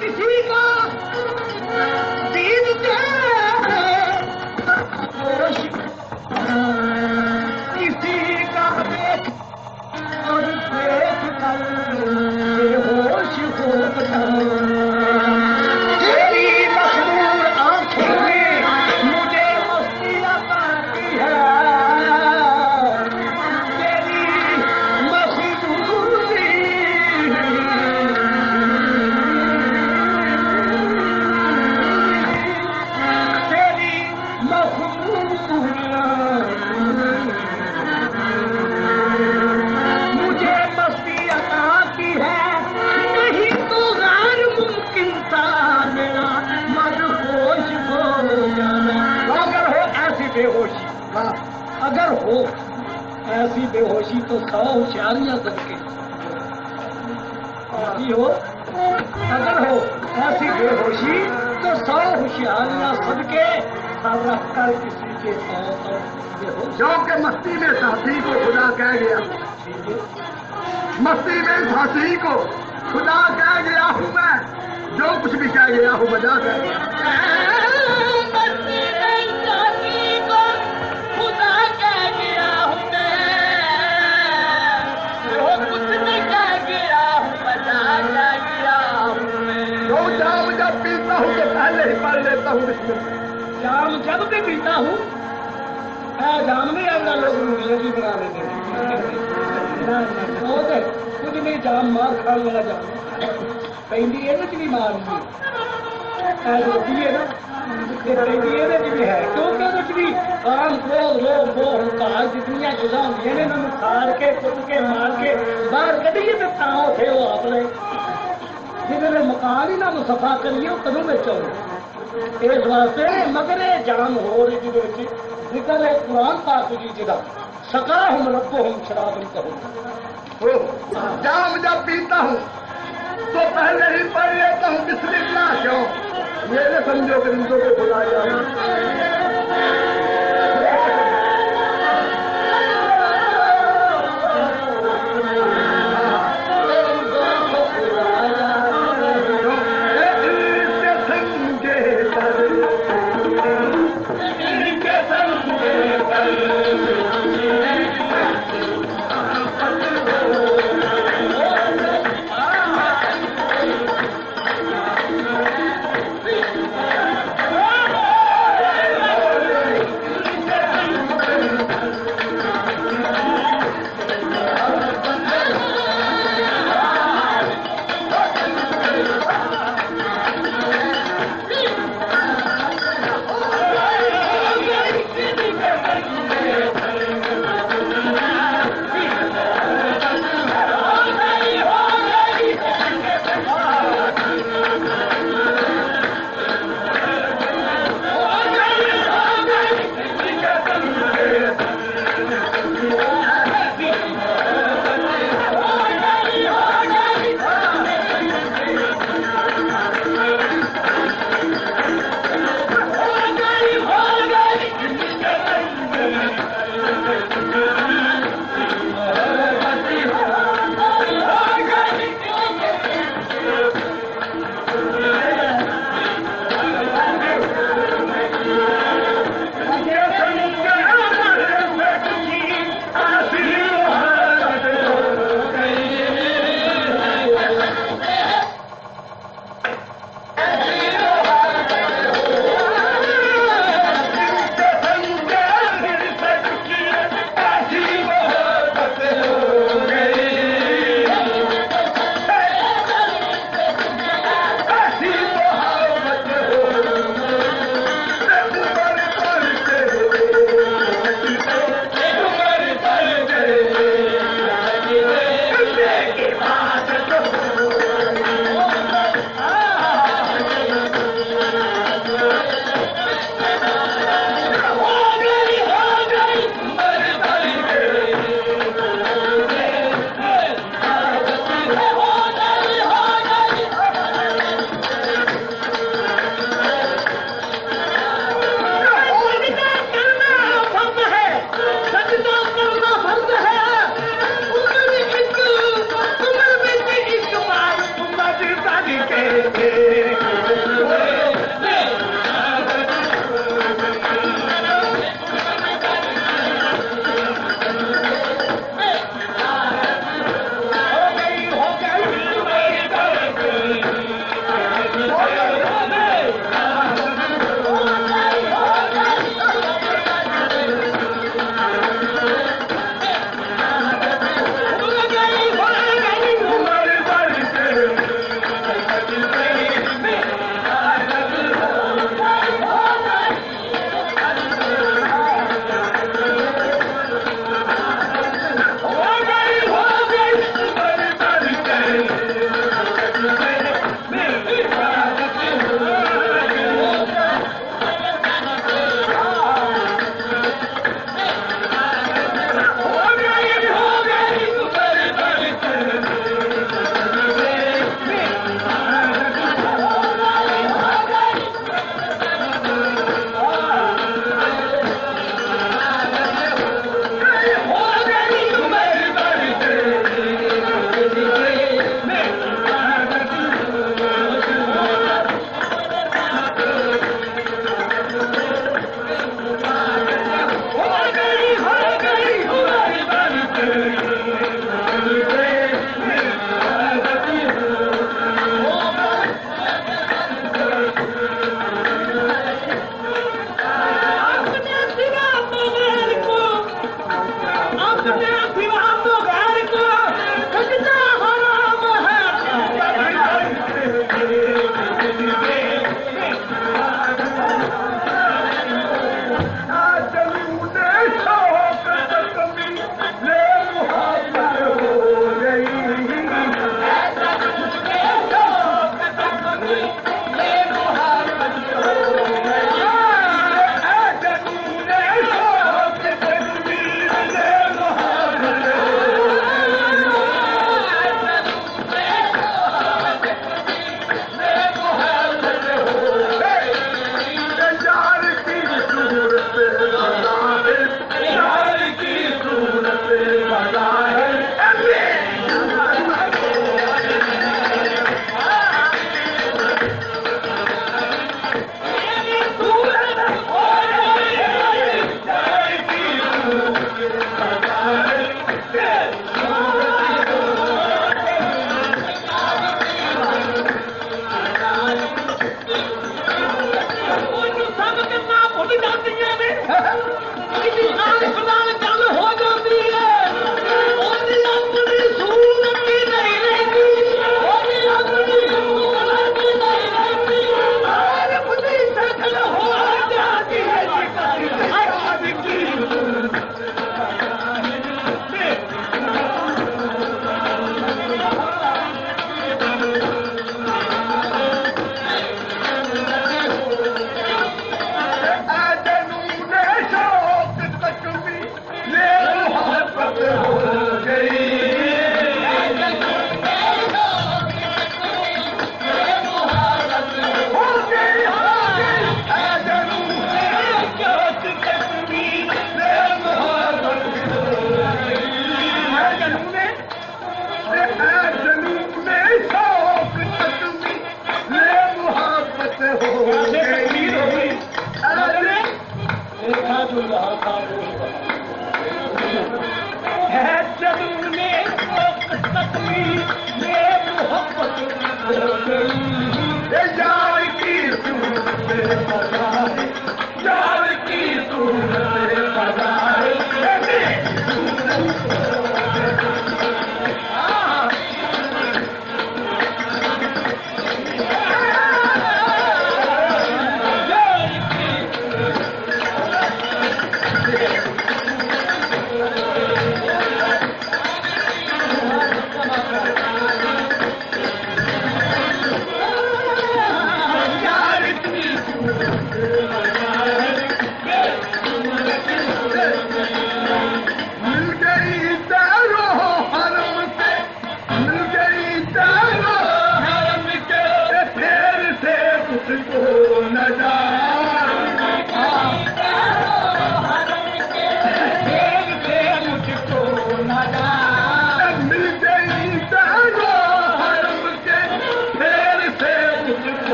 किसी का दीन दे होश, किसी का देख और देख कर बेहोश हो गया। तेरी मखमूर आंखों में मुझे मस्ती आती है, तेरी मखमूरी तेरी मखमूरियां मुझे मस्ती अता की है, नहीं तो गैर मुमकिन था मेरा मदहोश हो जाना। अगर हो ऐसी बेहोशी, अगर हो ऐसी बेहोशी तो 100 होशियारियां करके हो, अगर हो ऐसी बेहोशी तो 100 होशियारियां सदके रख कर किसी के बेहोश। जो के मस्ती में साथी को खुदा कह गया, मस्ती में साथी को खुदा कह गया हूँ मैं, जो कुछ भी कह गया हूँ मजा कह गया। मस्ती में साथी को खुदा कह गया हूँ मैं, जो कुछ भी कह गया हूँ मजा कह गया हूँ मैं। जो जाम जब पीता हूँ तो पहले ही पढ़ लेता हूँ बिस्मिल्लाह। जाम जब भी पीता हूँ, जाम नहीं आएगा, लोग लगी बना लेते हैं। कुछ नहीं, जाम मार खाने वाला जाम पहली है ना कि मार रोटी है ना, पहली है क्योंकि भी काम क्रोध लोग वो हंकार जितनियां चीजा होंगे ने इन्होंने सार के कुट के मार के बाहर कटिए तो ताओ थे वो अपने जिन्होंने मकान ही ना सफा करिए वो कदों में चलो। इस वास्ते मगर जाम हो रही जिक्र है कुरान पाक जी जिदा सका हम रखो हम शराब कहो। जाम जब पीता हूँ तो पहले ही पढ़ लेता हूँ बिस्मिल्लाह। क्यों ये न समझो कि इनको को खुदाया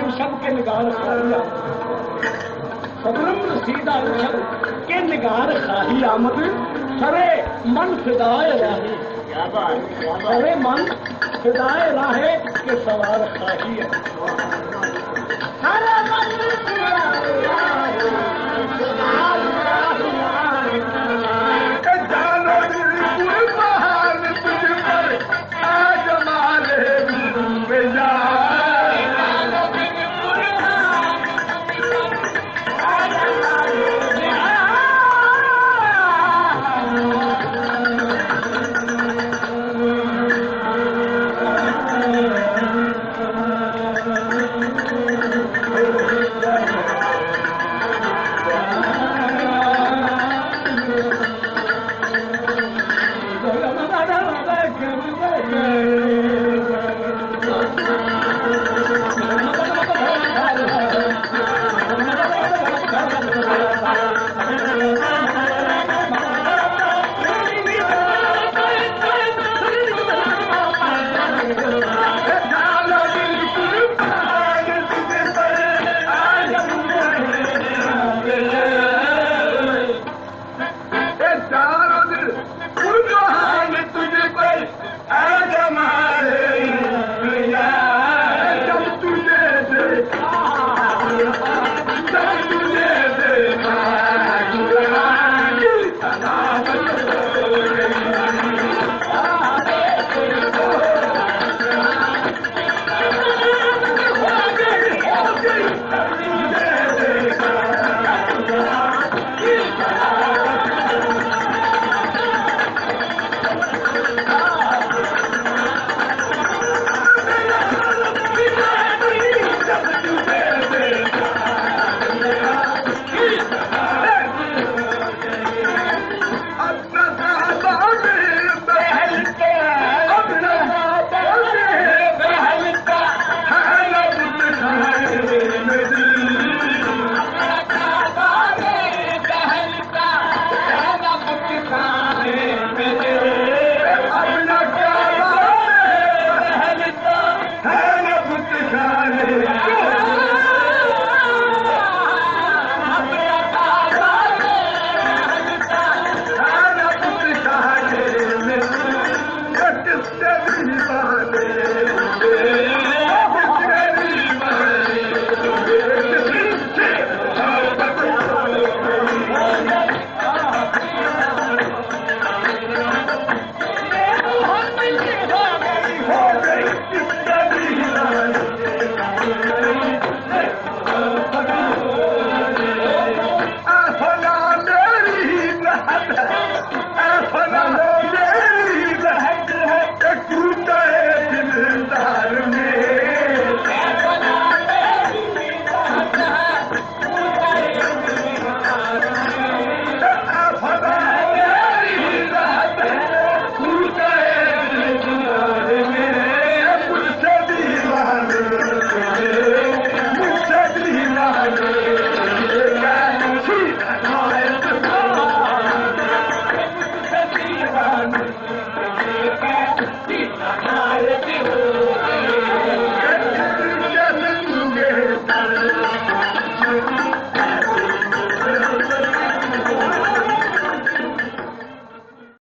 ऋषभ के निगार खाही सदरम सीधा ऋषभ के निगार खाही आमद सरे मन फिदाए राहे सरे मन फिदाए राहे के सवार खाही सारे मन Thank you.